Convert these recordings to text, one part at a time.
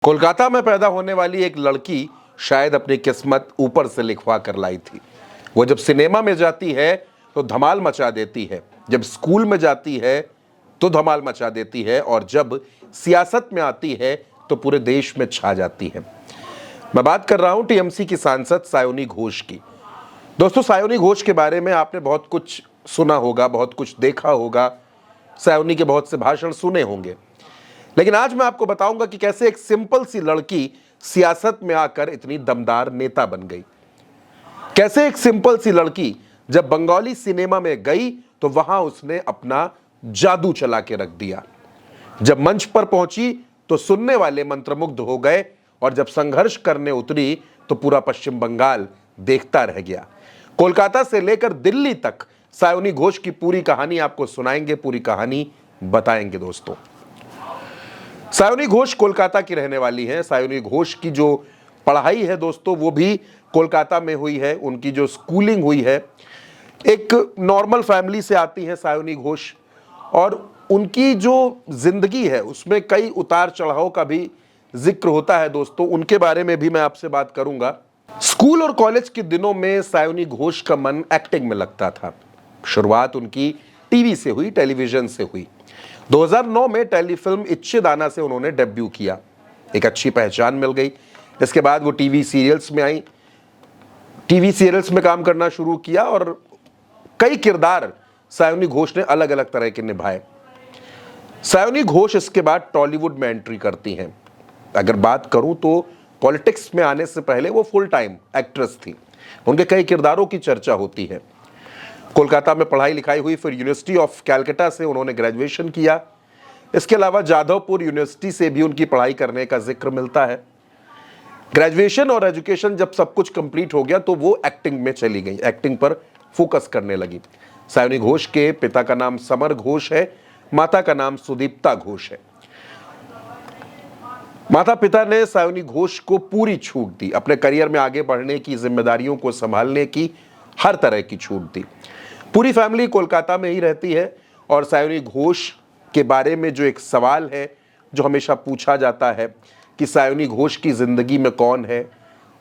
कोलकाता में पैदा होने वाली एक लड़की शायद अपनी किस्मत ऊपर से लिखवा कर लाई थी। वो जब सिनेमा में जाती है तो धमाल मचा देती है, जब स्कूल में जाती है तो धमाल मचा देती है, और जब सियासत में आती है तो पूरे देश में छा जाती है। मैं बात कर रहा हूं टीएमसी की सांसद सायोनी घोष की। दोस्तों, सायोनी घोष के बारे में आपने बहुत कुछ सुना होगा, बहुत कुछ देखा होगा, सायोनी के बहुत से भाषण सुने होंगे, लेकिन आज मैं आपको बताऊंगा कि कैसे एक सिंपल सी लड़की सियासत में आकर इतनी दमदार नेता बन गई। कैसे एक सिंपल सी लड़की जब बंगाली सिनेमा में गई तो वहां उसने अपना जादू चला के रख दिया। जब मंच पर पहुंची तो सुनने वाले मंत्रमुग्ध हो गए, और जब संघर्ष करने उतरी तो पूरा पश्चिम बंगाल देखता रह गया। कोलकाता से लेकर दिल्ली तक सायोनी घोष की पूरी कहानी आपको सुनाएंगे, पूरी कहानी बताएंगे। दोस्तों, सायोनी घोष कोलकाता की रहने वाली हैं। सायोनी घोष की जो पढ़ाई है दोस्तों, वो भी कोलकाता में हुई है। उनकी जो स्कूलिंग हुई है, एक नॉर्मल फैमिली से आती हैं सायोनी घोष, और उनकी जो जिंदगी है उसमें कई उतार चढ़ाव का भी जिक्र होता है। दोस्तों, उनके बारे में भी मैं आपसे बात करूंगा। स्कूल और कॉलेज के दिनों में सायोनी घोष का मन एक्टिंग में लगता था। शुरुआत उनकी टीवी से हुई, टेलीविजन से हुई। 2009 में टेलीफिल्म इच्चे दाना से उन्होंने डेब्यू किया। एक अच्छी पहचान मिल गई। इसके बाद वो टीवी सीरियल्स में आई, टीवी सीरियल्स में काम करना शुरू किया, और कई किरदार सायोनी घोष ने अलग अलग तरह के निभाए। सायोनी घोष इसके बाद टॉलीवुड में एंट्री करती हैं। अगर बात करूं तो पॉलिटिक्स में आने से पहले वो फुल टाइम एक्ट्रेस थी। उनके कई किरदारों की चर्चा होती है। कोलकाता में पढ़ाई लिखाई हुई, फिर यूनिवर्सिटी ऑफ कैलकाटा से उन्होंने ग्रेजुएशन किया। इसके अलावा जाधवपुर यूनिवर्सिटी से भी उनकी पढ़ाई करने का जिक्र मिलता है। ग्रेजुएशन और एजुकेशन जब सब कुछ कंप्लीट हो गया तो वो एक्टिंग में चली गई, एक्टिंग पर फोकस करने लगी। सायोनी घोष के पिता का नाम समर घोष है, माता का नाम सुदीप्ता घोष है। माता पिता ने सायोनी घोष को पूरी छूट दी, अपने करियर में आगे बढ़ने की, जिम्मेदारियों को संभालने की हर तरह की छूट दी। पूरी फैमिली कोलकाता में ही रहती है, और सायोनी घोष के बारे में जो एक सवाल है जो हमेशा पूछा जाता है कि सायोनी घोष की जिंदगी में कौन है,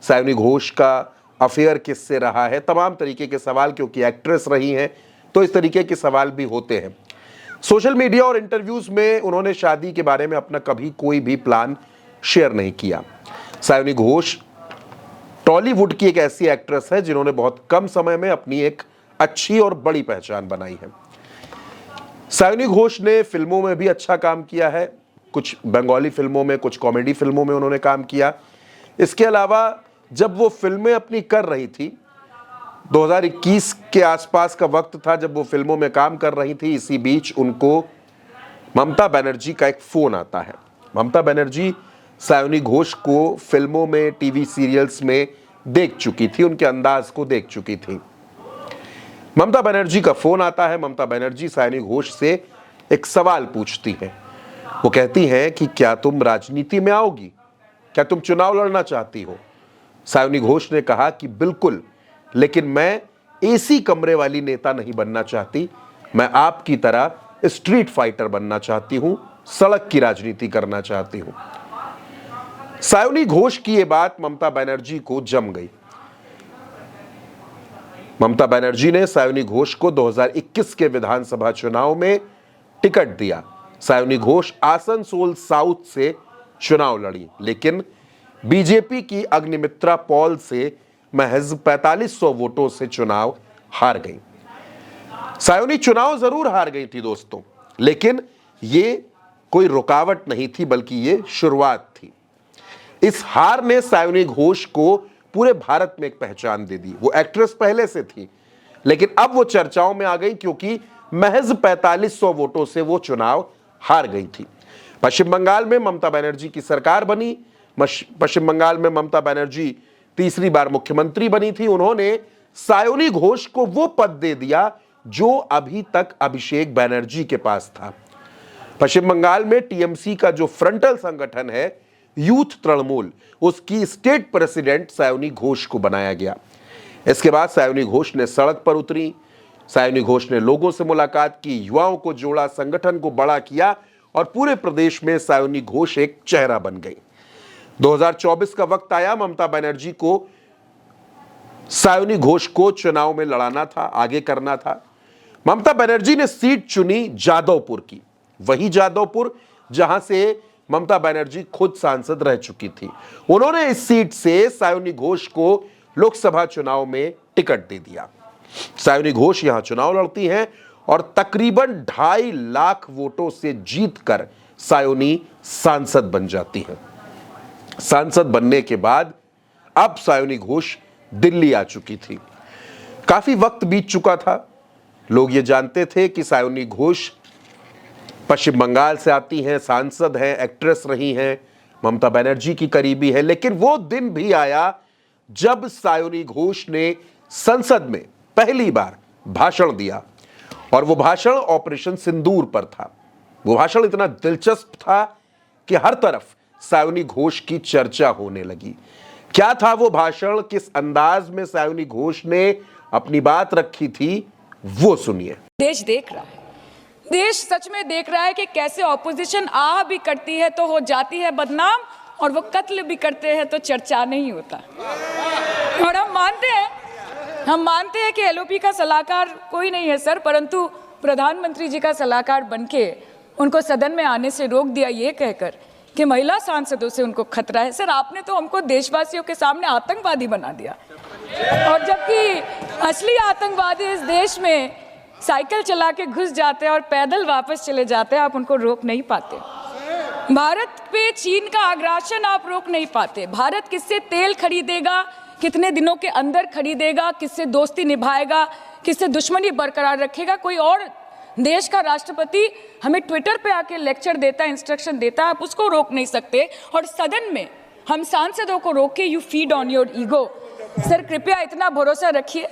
सायोनी घोष का अफेयर किससे रहा है, तमाम तरीके के सवाल, क्योंकि एक्ट्रेस रही हैं तो इस तरीके के सवाल भी होते हैं। सोशल मीडिया और इंटरव्यूज में उन्होंने शादी के बारे में अपना कभी कोई भी प्लान शेयर नहीं किया। सायोनी घोष टॉलीवुड की एक ऐसी एक्ट्रेस है जिन्होंने बहुत कम समय में अपनी एक अच्छी और बड़ी पहचान बनाई है। सायोनी घोष ने फिल्मों में भी अच्छा काम किया है। कुछ बंगाली फिल्मों में, कुछ कॉमेडी फिल्मों में उन्होंने काम किया। इसके अलावा जब वो फिल्में अपनी कर रही थी, 2021 के आसपास का वक्त था जब वो फिल्मों में काम कर रही थी, इसी बीच उनको ममता बनर्जी का एक फोन आता है। ममता बनर्जी सायोनी घोष को फिल्मों में, टीवी सीरियल्स में देख चुकी थी, उनके अंदाज को देख चुकी थी। ममता बनर्जी का फोन आता है। ममता बनर्जी सायोनी घोष से एक सवाल पूछती हैं। वो कहती हैं कि क्या तुम राजनीति में आओगी, क्या तुम चुनाव लड़ना चाहती हो? सायोनी घोष ने कहा कि बिल्कुल, लेकिन मैं एसी कमरे वाली नेता नहीं बनना चाहती, मैं आपकी तरह स्ट्रीट फाइटर बनना चाहती हूं, सड़क की राजनीति करना चाहती हूं। सायोनी घोष की यह बात ममता बनर्जी को जम गई। ममता बनर्जी ने सायोनी घोष को 2021 के विधानसभा चुनाव में टिकट दिया। सायोनी घोष आसनसोल साउथ से चुनाव लड़ी, लेकिन बीजेपी की अग्निमित्रा पॉल से महज 4500 वोटों से चुनाव हार गई। सायोनी चुनाव जरूर हार गई थी दोस्तों, लेकिन ये कोई रुकावट नहीं थी, बल्कि ये शुरुआत थी। इस हार ने सायोनी घोष को पूरे भारत में एक पहचान दे दी। वो एक्ट्रेस पहले से थी, लेकिन अब वो चर्चाओं में आ गई क्योंकि महज 4500 वोटों से वो चुनाव हार गई थी। पश्चिम बंगाल में ममता बनर्जी की सरकार बनी। पश्चिम बंगाल में ममता बनर्जी तीसरी बार मुख्यमंत्री बनी थी। उन्होंने सायोनी घोष को वो पद दे दिया जो अभी तक अभिषेक बनर्जी के पास था। पश्चिम बंगाल में टीएमसी का जो फ्रंटल संगठन है, यूथ तृणमूल, उसकी स्टेट प्रेसिडेंट सायोनी घोष को बनाया गया। इसके बाद सायोनी घोष ने सड़क पर उतरी। सायोनी घोष ने लोगों से मुलाकात की, युवाओं को जोड़ा, संगठन को बड़ा किया, और पूरे प्रदेश में सायोनी घोष एक चेहरा बन गई। 2024 का वक्त आया, ममता बनर्जी को सायोनी घोष को चुनाव में लड़ाना था, आगे करना था। ममता बनर्जी ने सीट चुनी जादवपुर की, वही जादवपुर जहां से ममता बनर्जी खुद सांसद रह चुकी थी। उन्होंने इस सीट से सायोनी घोष को लोकसभा चुनाव में टिकट दे दिया। सायोनी घोष यहां चुनाव लड़ती हैं और तकरीबन 2.5 लाख वोटों से जीतकर सायोनी सांसद बन जाती हैं। सांसद बनने के बाद अब सायोनी घोष दिल्ली आ चुकी थी। काफी वक्त बीत चुका था। लोग ये जानते थे कि सायोनी घोष पश्चिम बंगाल से आती हैं, सांसद हैं, एक्ट्रेस रही हैं, ममता बनर्जी की करीबी है। लेकिन वो दिन भी आया जब सायोनी घोष ने संसद में पहली बार भाषण दिया, और वो भाषण ऑपरेशन सिंदूर पर था। वो भाषण इतना दिलचस्प था कि हर तरफ सायोनी घोष की चर्चा होने लगी। क्या था वो भाषण, किस अंदाज में सायोनी घोष ने अपनी बात रखी थी, वो सुनिए। देश देख रहा है, देश सच में देख रहा है कि कैसे ऑपोजिशन आह भी करती है तो हो जाती है बदनाम, और वो कत्ल भी करते हैं तो चर्चा नहीं होता। और हम मानते हैं कि एलओपी का सलाहकार कोई नहीं है सर, परंतु प्रधानमंत्री जी का सलाहकार बनके उनको सदन में आने से रोक दिया ये कहकर कि महिला सांसदों से उनको खतरा है। सर, आपने तो हमको देशवासियों के सामने आतंकवादी बना दिया, और जबकि असली आतंकवादी इस देश में साइकिल चला के घुस जाते हैं और पैदल वापस चले जाते हैं, आप उनको रोक नहीं पाते। भारत पे चीन का आग्रासन आप रोक नहीं पाते। भारत किससे तेल खरीदेगा, कितने दिनों के अंदर खरीदेगा, किससे दोस्ती निभाएगा, किससे दुश्मनी बरकरार रखेगा, कोई और देश का राष्ट्रपति हमें ट्विटर पे आके लेक्चर देता है, इंस्ट्रक्शन देता है, आप उसको रोक नहीं सकते। और सदन में हम सांसदों को रोक के you feed on your ego. Sir, कृपया इतना भरोसा रखिए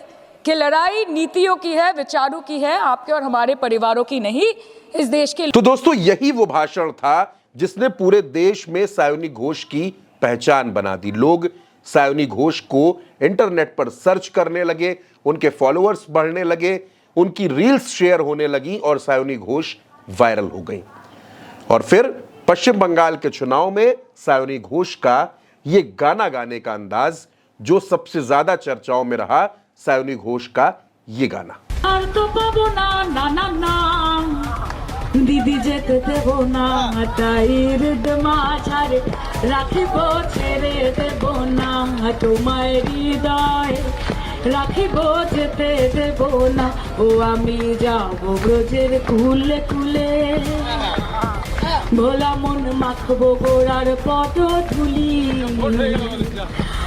कि लड़ाई नीतियों की है, विचारों की है, आपके और हमारे परिवारों की नहीं, इस देश के। तो दोस्तों, यही वो भाषण था जिसने पूरे देश में सायोनी घोष की पहचान बना दी। लोग सायोनी घोष को इंटरनेट पर सर्च करने लगे, उनके फॉलोअर्स बढ़ने लगे, उनकी रील्स शेयर होने लगी और सायोनी घोष वायरल हो गई। और फिर पश्चिम बंगाल के चुनाव में सायोनी घोष का ये गाना गाने का अंदाज जो सबसे ज्यादा चर्चाओं में रहा, सायोनी घोष का ये गाना। दीदी जेते देबो ना ताई हृदमा छाड़े राखिबो छेड़े देबो ना तुम्हारे हृदय राखिबो जेते देबो ना ओ आमी जाबो ब्रजेर कुले कुले भोला मन माखबो गोड़ार पटधुली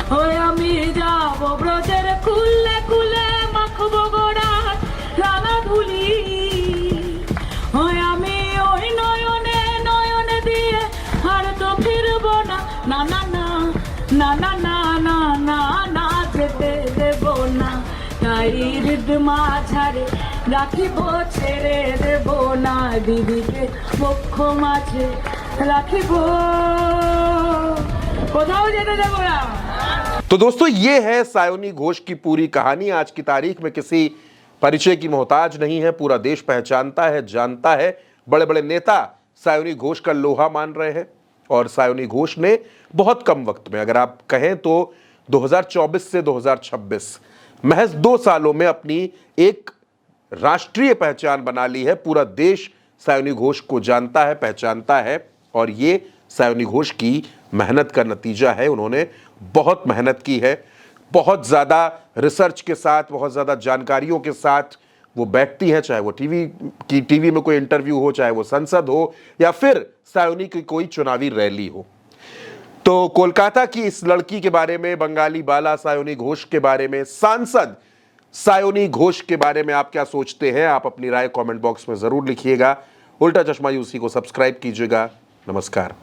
ओ आमी जाबो ब्रजेर कुले कुले माखबो गोड़ार राना धुली ना ना ना ना ना ना ना ना ना जेते देबो ना ताई हृदमा छाड़े राखिबो छेड़े देबो ना दीदी के पक्ष माঝে राखिबो कोথাও যেতে দেব না। तो दोस्तों, ये है सायोनी घोष की पूरी कहानी। आज की तारीख में किसी परिचय की मोहताज नहीं है, पूरा देश पहचानता है, जानता है। बड़े बड़े नेता सायोनी घोष का लोहा मान रहे हैं, और सायोनी घोष ने बहुत कम वक्त में, अगर आप कहें तो 2024 से 2026 महज 2 सालों में अपनी एक राष्ट्रीय पहचान बना ली है। पूरा देश सायोनी घोष को जानता है, पहचानता है, और ये सायोनी घोष की मेहनत का नतीजा है। उन्होंने बहुत मेहनत की है, बहुत ज़्यादा रिसर्च के साथ, बहुत ज़्यादा जानकारियों के साथ वो बैठती हैं, चाहे वो टीवी में कोई इंटरव्यू हो, चाहे वो संसद हो, या फिर सायोनी की कोई चुनावी रैली हो। तो कोलकाता की इस लड़की के बारे में, बंगाली बाला सायोनी घोष के बारे में, सांसद सायोनी घोष के बारे में आप क्या सोचते हैं? आप अपनी राय कमेंट बॉक्स में जरूर लिखिएगा। उल्टा चश्मा यूसी को सब्सक्राइब कीजिएगा। नमस्कार।